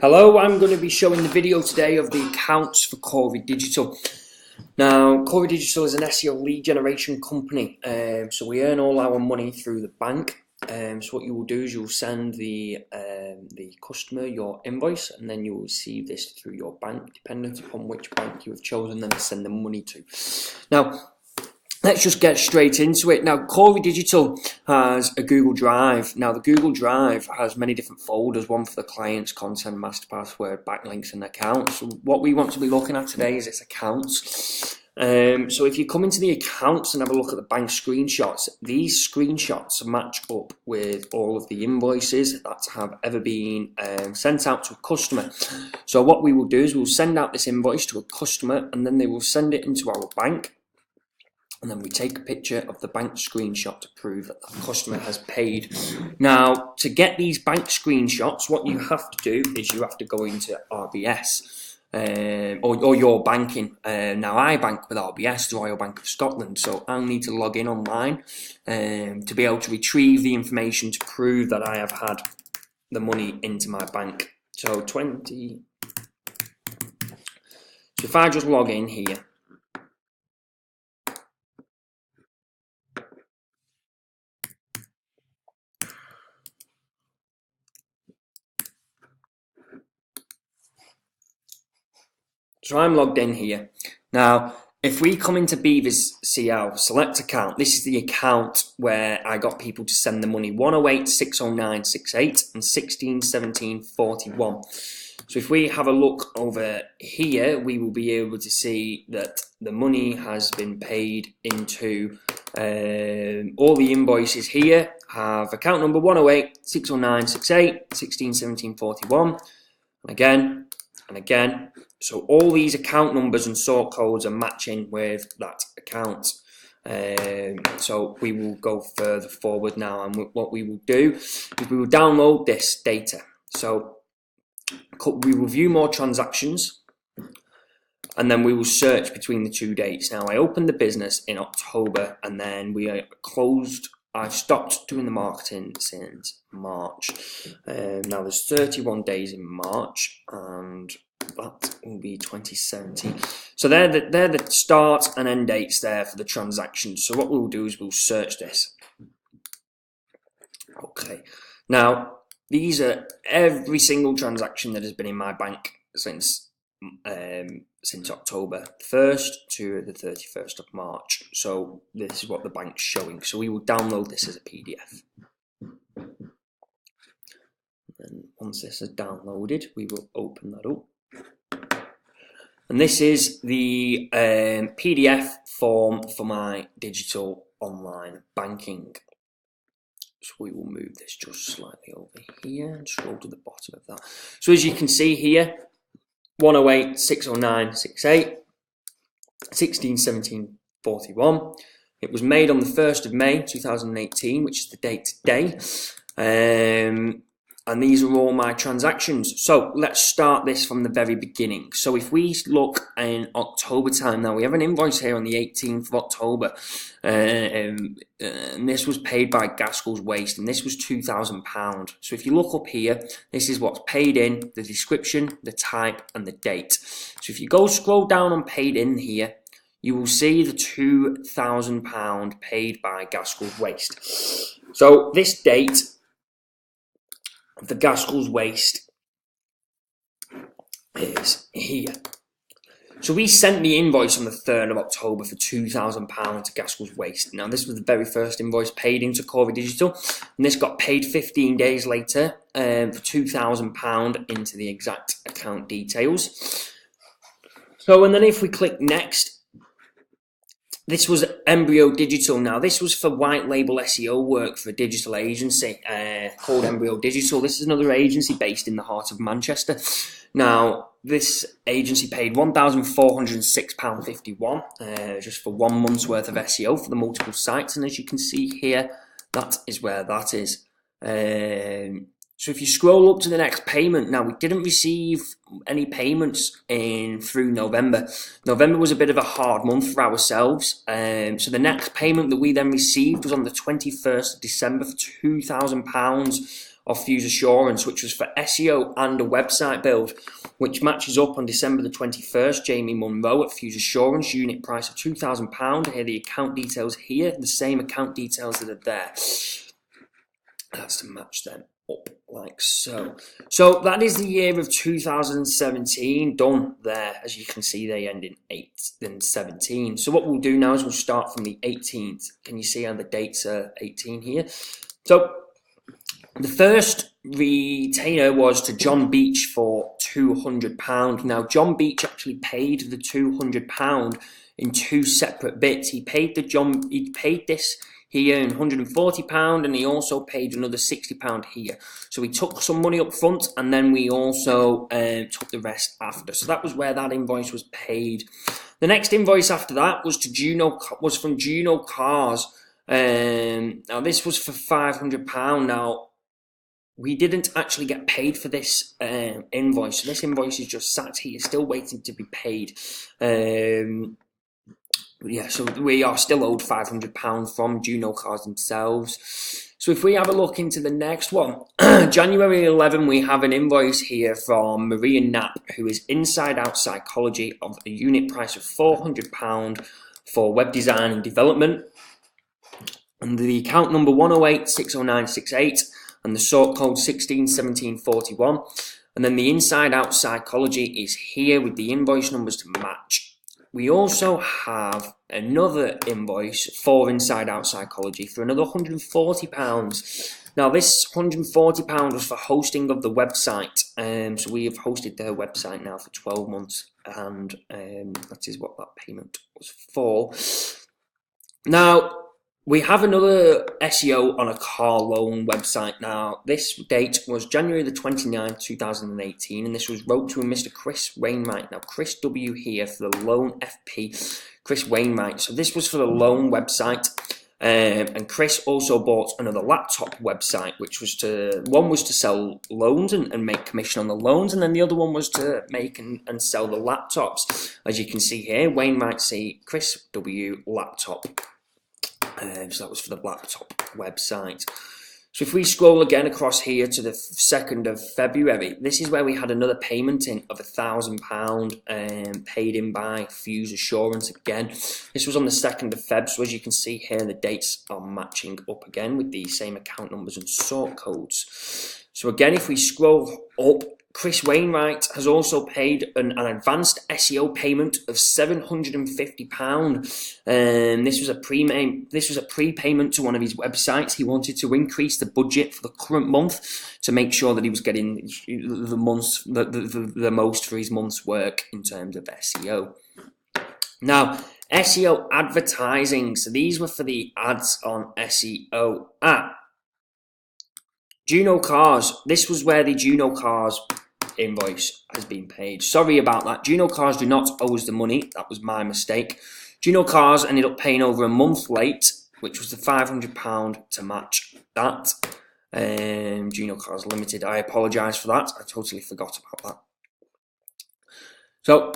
Hello, I'm going to be showing the video today of the accounts for Cory Digital. Now, Cory Digital is an SEO lead generation company, so we earn all our money through the bank. So what you will do is you'll send the customer your invoice, and then you will receive this through your bank, dependent upon which bank you have chosen them to send the money to. Now, let's just get straight into it. Now, Cory Digital has a Google Drive. Now, the Google Drive has many different folders, one for the clients, content, master password, backlinks, and accounts. So what we want to be looking at today is its accounts. So if you come into the accounts and have a look at the bank screenshots, these screenshots match up with all of the invoices that have ever been sent out to a customer. So what we will do is we'll send out this invoice to a customer, and then they will send it into our bank. And then we take a picture of the bank screenshot to prove that the customer has paid. Now, to get these bank screenshots, what you have to do is you have to go into RBS or your banking. Now, I bank with RBS, the Royal Bank of Scotland, so I'll need to log in online to be able to retrieve the information to prove that I have had the money into my bank. So if I just log in here, so I'm logged in here. Now, if we come into Beavers CL, select account, this is the account where I got people to send the money, 108 609 68 and 16 17 41. So if we have a look over here, we will be able to see that the money has been paid into all the invoices here have account number 108 609 68 16 17 41, and again and again. So all these account numbers and sort codes are matching with that account. So we will go further forward now, and what we will do is we will download this data. So we will view more transactions, and then we will search between the two dates. Now, I opened the business in October, and then we are closed. I've stopped doing the marketing since March. Now there's 31 days in March, and that will be 2017. So they're the start and end dates there for the transactions. So what we'll do is we'll search this. Okay. Now, these are every single transaction that has been in my bank since October 1st to the 31st of March. So this is what the bank's showing. So we will download this as a PDF. And once this is downloaded, we will open that up. And this is the PDF form for my digital online banking. So we will move this just slightly over here and scroll to the bottom of that. So as you can see here, 108 609 68 16 17 41. It was made on the 1st of May 2018, which is the date today. And these are all my transactions. So let's start this from the very beginning. So if we look in October time, now we have an invoice here on the 18th of October. And this was paid by Gaskell's Waste, and this was £2,000. So if you look up here, this is what's paid in, the description, the type, and the date. So if you go scroll down on paid in here, you will see the £2,000 paid by Gaskell's Waste. So this date of the Gaskell's Waste is here. So we sent the invoice on the 3rd of October for £2,000 to Gaskell's Waste. Now, this was the very first invoice paid into Cory Digital, and this got paid 15 days later for £2,000 into the exact account details. So, and then if we click next, this was Embryo Digital. Now, this was for white label SEO work for a digital agency called Embryo Digital. This is another agency based in the heart of Manchester. Now, this agency paid £1,406.51 just for 1 month's worth of SEO for the multiple sites. And as you can see here, that is where that is. So if you scroll up to the next payment, now we didn't receive any payments through November. November was a bit of a hard month for ourselves. So the next payment that we then received was on the 21st of December for £2,000 of Fuse Assurance, which was for SEO and a website build, which matches up on December the 21st. Jamie Munro at Fuse Assurance, unit price of £2,000. Here are the account details here, the same account details that are there. That's to match them up like so. So that is the year of 2017 done there. As you can see, they end in 8 and 17. So what we'll do now is we'll start from the 18th. Can you see how the dates are 18 here? So the first retainer was to John Beach for £200. Now John Beach actually paid the £200 in 2 separate bits. He paid this here in £140, and he also paid another £60 here. So we took some money up front, and then we also took the rest after. So that was where that invoice was paid. The next invoice after that was from Juno Cars. Now this was for £500. Now we didn't actually get paid for this invoice. So this invoice is just sat here, still waiting to be paid. Yeah, so we are still owed £500 from Juno Cars themselves. So if we have a look into the next one, January 11, we have an invoice here from Maria Knapp, who is Inside Out Psychology, of a unit price of £400 for web design and development. And the account number 108-60968 and the sort code 161741. And then the Inside Out Psychology is here with the invoice numbers to match. We also have another invoice for Inside Out Psychology for another £140. Now this £140 was for hosting of the website. So we have hosted their website now for 12 months, and that is what that payment was for. Now we have another SEO on a car loan website. Now, this date was January the 29th, 2018, and this was wrote to a Mr. Chris Wainwright. Now, Chris W. here for the loan FP, Chris Wainwright. So this was for the loan website, and Chris also bought another laptop website, which was one was to sell loans and make commission on the loans, and then the other one was to make and sell the laptops. As you can see here, Wainwright C. Chris W. laptop. So that was for the laptop website. So if we scroll again across here to the 2nd of February, this is where we had another payment in of £1,000 paid in by Fuse Assurance again. This was on the 2nd of Feb, so as you can see here, the dates are matching up again with the same account numbers and sort codes. So again, if we scroll up, Chris Wainwright has also paid an advanced SEO payment of £750. This was a prepayment to one of his websites. He wanted to increase the budget for the current month to make sure that he was getting the most for his month's work in terms of SEO. Now, SEO advertising. So these were for the ads on SEO. Juno Cars. This was where the Juno Cars invoice has been paid. Sorry about that. Juno Cars do not owe us the money. That was my mistake. Juno Cars ended up paying over a month late, which was the £500 to match that. Juno Cars Limited. I apologise for that. I totally forgot about that. So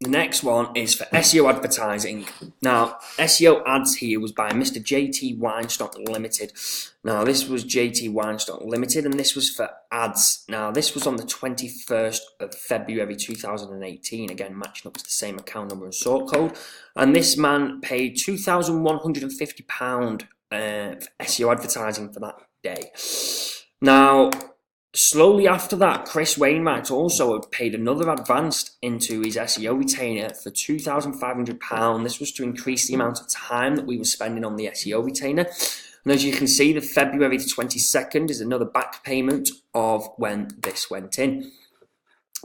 the next one is for SEO advertising. Now, SEO ads here was by Mr. JT Weinstock Limited. Now, this was JT Weinstock Limited, and this was for ads. Now, this was on the 21st of February 2018, again, matching up to the same account number and sort code. And this man paid £2,150 for SEO advertising for that day. Now, slowly after that, Chris Wainwright also paid another advance into his SEO retainer for £2,500. This was to increase the amount of time that we were spending on the SEO retainer. And as you can see, the February the 22nd is another back payment of when this went in.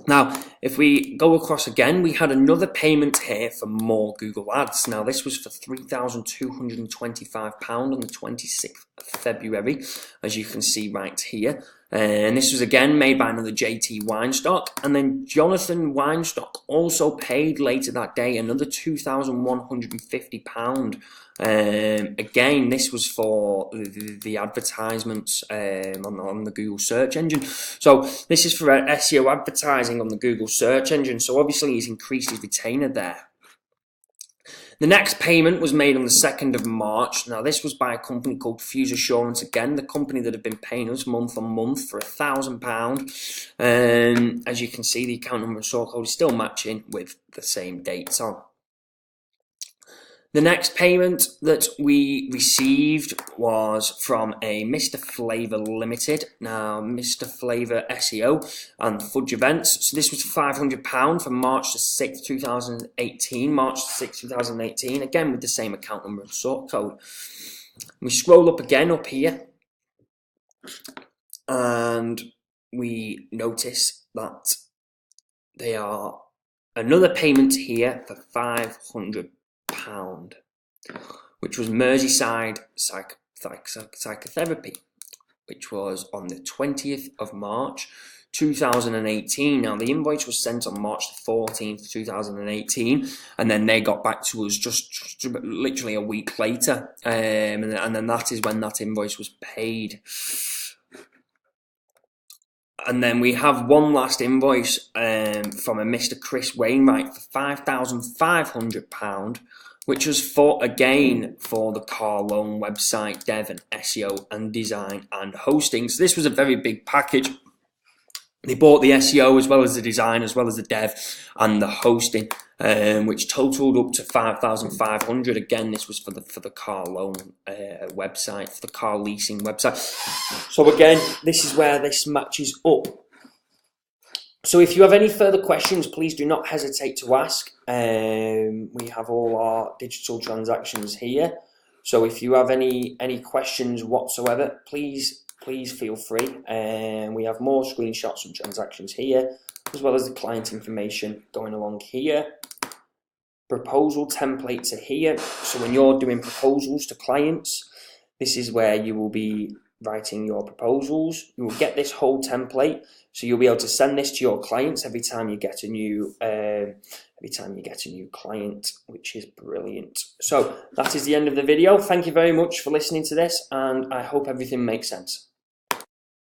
Now, if we go across again, we had another payment here for more Google Ads. Now, this was for £3,225 on the 26th of February, as you can see right here. And this was again made by another JT Weinstock. And then Jonathan Weinstock also paid later that day another £2,150. Again, this was for the advertisements on the Google search engine. So this is for SEO advertising on the Google search engine. So obviously he's increased his retainer there. The next payment was made on the 2nd of March. Now, this was by a company called Fuse Assurance, again, the company that have been paying us month on month for £1,000. As you can see, the account number and sort code is still matching with the same dates on. The next payment that we received was from a Mr. Flavour Limited. Now, Mr. Flavour SEO and Fudge Events. So this was £500 from March the 6th, 2018. March the 6th, 2018. Again, with the same account number and sort code. We scroll up again up here. And we notice that they are another payment here for £500. Which was Merseyside Psychotherapy, which was on the 20th of March 2018. Now, the invoice was sent on March the 14th, 2018, and then they got back to us just literally a week later, and then that is when that invoice was paid. And then we have one last invoice from a Mr. Chris Wainwright for £5,500, which was for the car loan website dev and SEO and design and hosting. So this was a very big package. They bought the SEO as well as the design, as well as the dev and the hosting, which totaled up to £5,500. Again, this was for the car loan website, for the car leasing website. So again, this is where this matches up. So if you have any further questions, please do not hesitate to ask. We have all our digital transactions here. So if you have any questions whatsoever, please feel free. We have more screenshots of transactions here, as well as the client information going along here. Proposal templates are here. So when you're doing proposals to clients, this is where you will be writing your proposals. You will get this whole template, so you'll be able to send this to your clients every time you get a new client, which is brilliant. So that is the end of the video. Thank you very much for listening to this, and I hope everything makes sense.